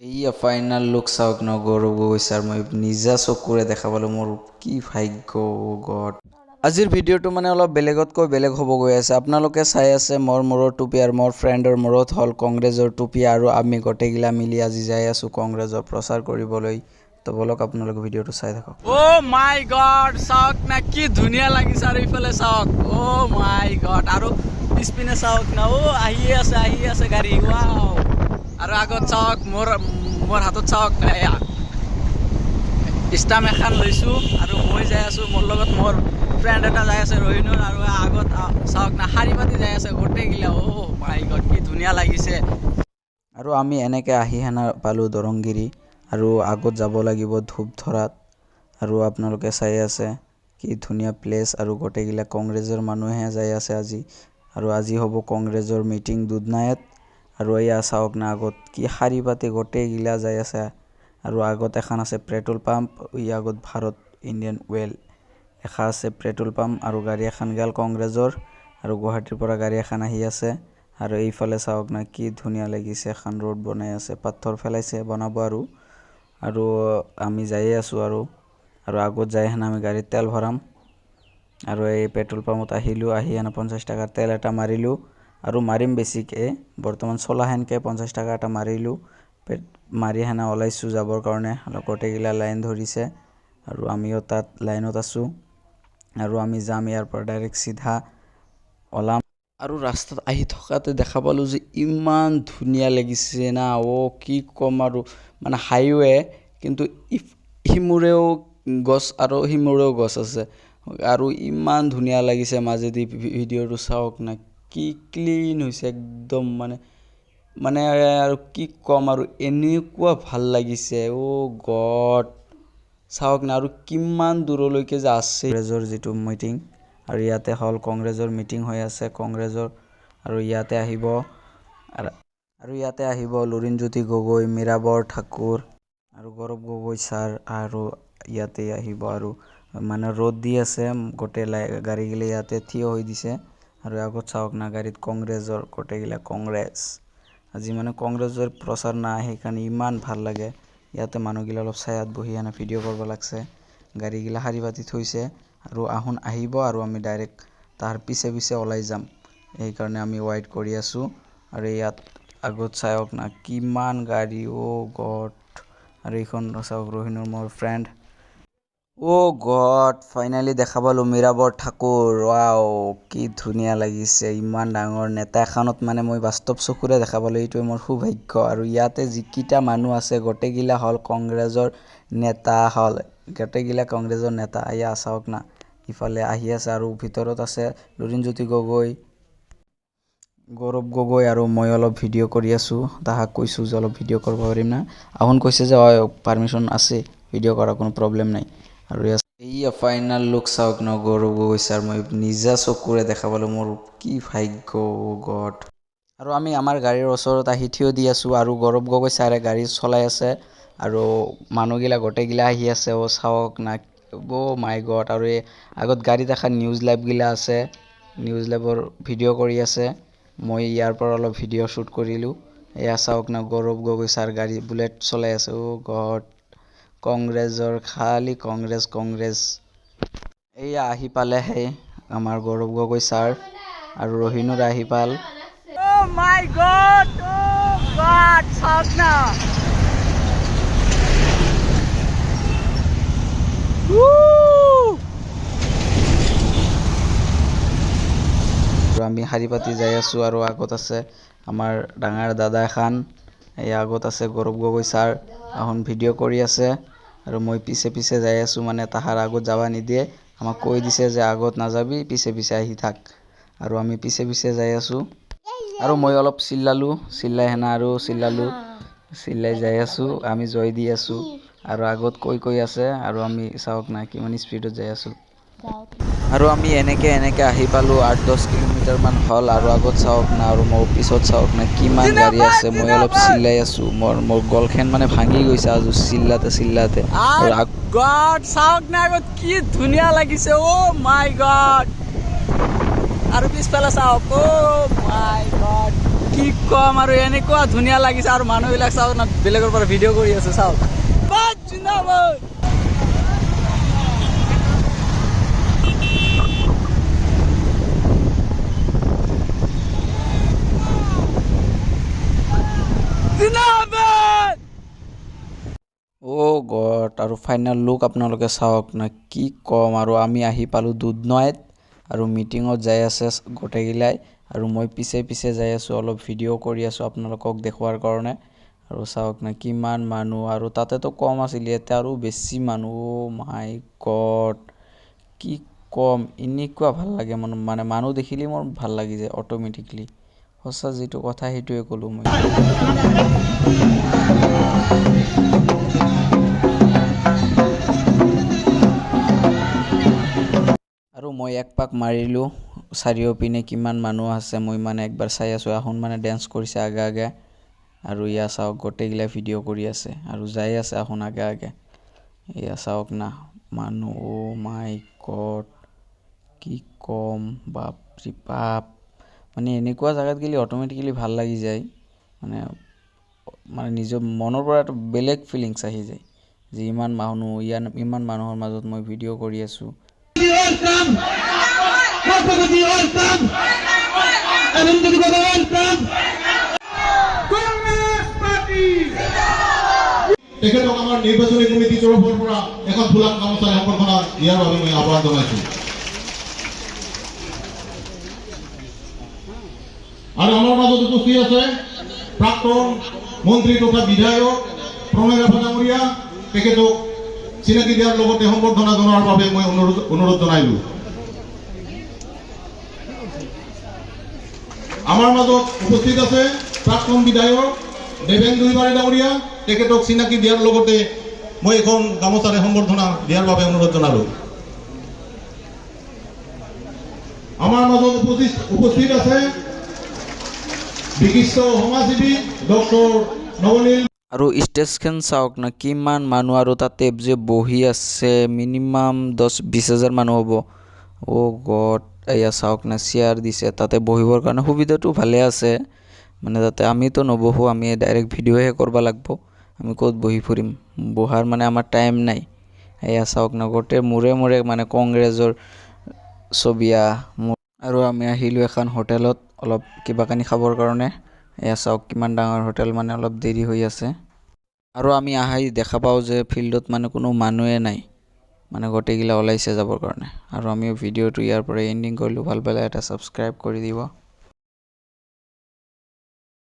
এইয়া final look চাওক ন Gaurav Gogoi sir মই নিজা চকুৰে দেখা পালোঁ মোৰ কি ভাগ্য গড। আজিৰ ভিডিঅ'টো মানে অলপ বেলেগতকৈ বেলেগ হ'ব গৈ আছে। আপোনালোকে চাই আছে মোৰ মূৰৰ টুপি আৰু মোৰ ফ্ৰেণ্ডৰ মূৰত হ'ল কংগ্ৰেছৰ টুপি আৰু আমি গোটেইগিলা মিলি আজি যাই আছোঁ কংগ্ৰেছৰ প্ৰচাৰ কৰিবলৈ। তো বলক আপোনালোকে ভিডিঅ'টো চাই থাকক। অ' মাই গড চাওক না কি ধুনীয়া লাগিছে আৰু ইফালে চাওক অ' মাই গড আৰু পিছপিনে চাওক না অ' আহি আছে গাড়ী ৱাও আৰু আগত চাওক মোৰ হাতত চাওক ষ্টাম্প এখন লৈছোঁ আৰু মই যাই আছোঁ মোৰ লগত মোৰ ফ্ৰেণ্ড এটা যাই আছে ৰহিনুৰ আৰু আগত চাওক না শাৰী পাতি যাই আছে গোটেইগিলা অ' মাই গড কি ধুনীয়া লাগিছে। আৰু আমি এনেকৈ আহি হেনা পালোঁ দৰংগিৰি আৰু আগত যাব লাগিব ধূপধৰাত আৰু আপোনালোকে চাই আছে কি ধুনীয়া প্লেচ আৰু গোটেইগিলা কংগ্ৰেছৰ মানুহে যাই আছে আজি আৰু আজি হ'ব কংগ্ৰেছৰ মিটিং দুধনাইত আৰু এয়া চাওক না আগত কি শাৰী পাতি গোটেইগিলা যাই আছে আৰু আগত এখন আছে পেট্ৰল পাম্প ই আগত ভাৰত ইণ্ডিয়ান অইল এখন আছে পেট্ৰল পাম্প আৰু গাড়ী এখন গেল কংগ্ৰেছৰ আৰু গুৱাহাটীৰ পৰা গাড়ী এখন আহি আছে আৰু এইফালে চাওক না কি ধুনীয়া লাগিছে এখন ৰোড বনাই আছে পাথৰ পেলাইছে বনাব আৰু আমি যায়ে আছোঁ আৰু আগত যাই হেনে আমি গাড়ীত তেল ভৰাম আৰু এই পেট্ৰল পাম্পত আহিলোঁ আহি হেনে 50 টকাৰ তেল এটা মাৰিলোঁ আৰু মাৰিম বেছিকৈ বৰ্তমান চলা হেনকৈ 50 টকা এটা মাৰিলোঁ মাৰি হেনে ওলাইছোঁ যাবৰ কাৰণে গোটেইগিলা লাইন ধৰিছে আৰু আমিও তাত লাইনত আছোঁ আৰু আমি যাম ইয়াৰ পৰা ডাইৰেক্ট চিধা ওলাম আৰু ৰাস্তাত আহি থকাতে দেখা পালোঁ যে ইমান ধুনীয়া লাগিছে না কি ক'ম আৰু মানে হাইৱে কিন্তু সিমূৰেও গছ আৰু সিমূৰেও গছ আছে আৰু ইমান ধুনীয়া লাগিছে মাজেদি ভিডিঅ'টো চাওক না কি ক্লিন হৈছে একদম মানে আৰু কি ক'ম আৰু এনেকুৱা ভাল লাগিছে গড চাওক না আৰু কিমান দূৰলৈকে যে আছে কংগ্ৰেছৰ যিটো মিটিং আৰু ইয়াতে হ'ল কংগ্ৰেছৰ মিটিং হৈ আছে কংগ্ৰেছৰ আৰু ইয়াতে আহিব লুৰিণজ্যোতি গগৈ মীৰাবৰ ঠাকুৰ আৰু গৌৰৱ গগৈ ছাৰ আৰু ইয়াতে আহিব আৰু মানে ৰ'দ দি আছে গোটেই গাড়ীগিলা ইয়াতে থিয় হৈ দিছে আৰু আগত চাওক না গাড়ীত কংগ্ৰেছৰ গোটেইগিলা কংগ্ৰেছ আজি মানে কংগ্ৰেছৰ প্ৰচাৰ নাই সেইকাৰণে ইমান ভাল লাগে ইয়াতে মানুহগিলা অলপ ছায়াত বহি এনে ভিডিঅ' কৰিব লাগছে গাড়ীগিলা শাৰী পাতি থৈছে আৰু আহিব আৰু আমি ডাইৰেক্ট তাৰ পিছে ওলাই যাম সেইকাৰণে আমি ৱেইট কৰি আছোঁ আৰু ইয়াত আগত চাওক না কিমান গাড়ী গড আৰু এইখন চাওক ৰহিনুৰ মোৰ ফ্ৰেণ্ড গড ফাইনেলি দেখা পালোঁ মীৰাবৰ ঠাকুৰ ৱাও কি ধুনীয়া লাগিছে ইমান ডাঙৰ নেতা এখনত মানে মই বাস্তৱ চকুৰে দেখা পালোঁ এইটোৱে মোৰ সৌভাগ্য আৰু ইয়াতে যিকেইটা মানুহ আছে গোটেইগিলা হ'ল কংগ্ৰেছৰ নেতা এয়া চাওক না ইফালে আহি আছে আৰু ভিতৰত আছে লুৰিণজ্যোতি গগৈ গৌৰৱ গগৈ আৰু মই অলপ ভিডিঅ' কৰি আছোঁ তাহাক কৈছোঁ যে অলপ ভিডিঅ' কৰিব পাৰিম না আহুন কৈছে যে পাৰ্মিশ্যন আছে ভিডিঅ' কৰাৰ কোনো প্ৰব্লেম নাই আৰু এইয়া ফাইনাল লুক চাওক ন গৌৰৱ গগৈ ছাৰ মই নিজা চকুৰে দেখা পালোঁ মোৰ কি ভাগ্য গড আৰু আমি আমাৰ গাড়ীৰ ওচৰত আহি থিয় দি আছোঁ আৰু গৌৰৱ গগৈ ছাৰে গাড়ী চলাই আছে আৰু মানুহগিলা গোটেইগিলা আহি আছে চাওক না মাই গড আৰু এই আগত গাড়ীত এখন নিউজ লাইভগিলা আছে নিউজ লাইভৰ ভিডিঅ' কৰি আছে মই ইয়াৰ পৰা অলপ ভিডিঅ' শ্বুট কৰিলোঁ এয়া চাওক না গৌৰৱ গগৈ ছাৰ গাড়ী বুলেট চলাই আছে গড কংগ্ৰেছৰ খালি কংগ্ৰেছ এইয়া আহি পালেহে আমাৰ গৌৰৱ গগৈ ছাৰ আৰু ৰহিনুৰ আহি পাল অ' মাই গড চাওক না আৰু আমি শাৰী পাতি যাই আছোঁ আৰু আগত আছে আমাৰ ডাঙৰ দাদা এখন এই আগত আছে গৌৰৱ গগৈ ছাৰ এখন ভিডিঅ' কৰি আছে আৰু মই পিছে যাই আছোঁ মানে তাহাৰ আগত যাব নিদিয়ে আমাক কৈ দিছে যে আগত নাযাবি পিছে আহি থাক আৰু আমি পিছে যাই আছোঁ আৰু মই অলপ চিল্লাই যাই আছোঁ আমি জয় দি আছোঁ আৰু আগত কৈ আছে আৰু আমি চাওক না কিমান স্পীডত যাই আছোঁ আৰু আমি এনেকৈ আহি পালোঁ 8-10 কিলোমিটাৰমান হ'ল আৰু আগত চাওক না আৰু মোৰ পিছত চাওক না কিমান গাড়ী আছে মই অলপ চিল্লাই আছোঁ মোৰ গলখন মানে ভাঙি গৈছে আৰু চিল্লাতে গড চাওক না আগত কি ধুনীয়া লাগিছে মাই গড আৰু পিছফালে চাওক মাই গড কি কি কম আৰু এনেকুৱা ধুনীয়া লাগিছে আৰু মানুহবিলাক চাওক না বেলেগৰ পৰা ভিডিঅ' কৰি আছে চাওক জিন্দাবাদ জিন্দাবাদ অ' গড আৰু ফাইনেল লুক আপোনালোকে চাওক না কি ক'ম আৰু আমি আহি পালোঁ দুধনৈত আৰু মিটিঙত যাই আছে গোটেইগিলাই আৰু মই পিছে পিছে যাই আছোঁ অলপ ভিডিঅ' কৰি আছোঁ আপোনালোকক দেখুৱাৰ কাৰণে আৰু চাওক না কিমান মানুহ আৰু তাতেতো কম আছিল ইয়াতে আৰু বেছি মানুহ মাই গড কি ক'ম এনেকুৱা ভাল লাগে মানে মানুহ দেখিলে মোৰ ভাল লাগি যায় অট'মেটিকলি সঁচা যিটো কথা সেইটোৱে ক'লোঁ মই আৰু মই এক পাক মাৰিলোঁ চাৰিওপিনে কিমান মানুহ আছে মই মানে একবাৰ চাই আছোঁ আহোন মানে ডেন্স কৰিছে আগে আগে আৰু ইয়া চাওক গোটেইগিলা ভিডিঅ' কৰি আছে আৰু যাই আছে আহোন আগে আগে এয়া চাওক না মানুহ অ' মাই গড কি ক'ম বাপৰে বাপ মানে এনেকুৱা জেগাত গ'লে অট'মেটিকেলি ভাল লাগি যায় মানে নিজৰ মনৰ পৰা এটা বেলেগ ফিলিংছ আহি যায় যে ইমান মানুহ ইমান মানুহৰ মাজত মই ভিডিঅ' কৰি আছোঁ তেখেতক আমাৰ নিৰ্বাচনী কমিটিৰ তৰফৰ পৰা এখন ফুলাম গামোচা সম্বৰ্ধনা দিয়াৰ বাবে মই আহ্বান জনাইছোঁ আৰু আমাৰ মাজত উপস্থিত আছে প্ৰাক্তন মন্ত্ৰী তথা বিধায়ক প্ৰণয় ডাঙৰীয়া তেখেতক চিনাকি দিয়াৰ লগতে সম্বৰ্ধনা জনোৱাৰ বাবে মই অনুৰোধ জনাইলোঁ আমাৰ মাজত উপস্থিত আছে প্ৰাক্তন বিধায়ক দেবেন দুইবাৰী ডাঙৰীয়া তেখেতক চিনাকি দিয়াৰ লগতে মই এখন গামোচাৰে সম্বৰ্ধনা দিয়াৰ বাবে অনুৰোধ জনালোঁ আমাৰ মাজত উপস্থিত আছে বিশিষ্ট সমাজসেৱী ডক্টৰ নৱনীল আৰু ষ্টেজখন চাওক না কিমান মানুহ আৰু তাতে যে বহি আছে মিনিমাম 10-20 হাজাৰ মানুহ হ'ব অ' গড এয়া চাওক না চেয়াৰ দিছে তাতে বহিবৰ কাৰণে সুবিধাটো ভালে আছে মানে তাতে আমিতো নবহোঁ আমি ডাইৰেক্ট ভিডিঅ'হে কৰিব লাগিব আমি ক'ত বহি ফুৰিম বহাৰ মানে আমাৰ টাইম নাই এয়া চাওক না গোটেই মূৰে মূৰে মানে কংগ্ৰেছৰ ছবিয়া আৰু আমি আহিলোঁ এখন হোটেলত অলপ কিবা কানি খাবৰ কাৰণে এয়া চাওক কিমান ডাঙৰ হোটেল মানে অলপ দেৰি হৈ আছে আৰু আমি আহি দেখা পাওঁ যে ফিল্ডত মানে কোনো মানুহে নাই মানে গোটেইগিলা ওলাইছে যাবৰ কাৰণে আৰু আমি ভিডিঅ'টো ইয়াৰ পৰা এণ্ডিং কৰিলোঁ ভাল পালে এটা ছাবস্ক্ৰাইব কৰি দিব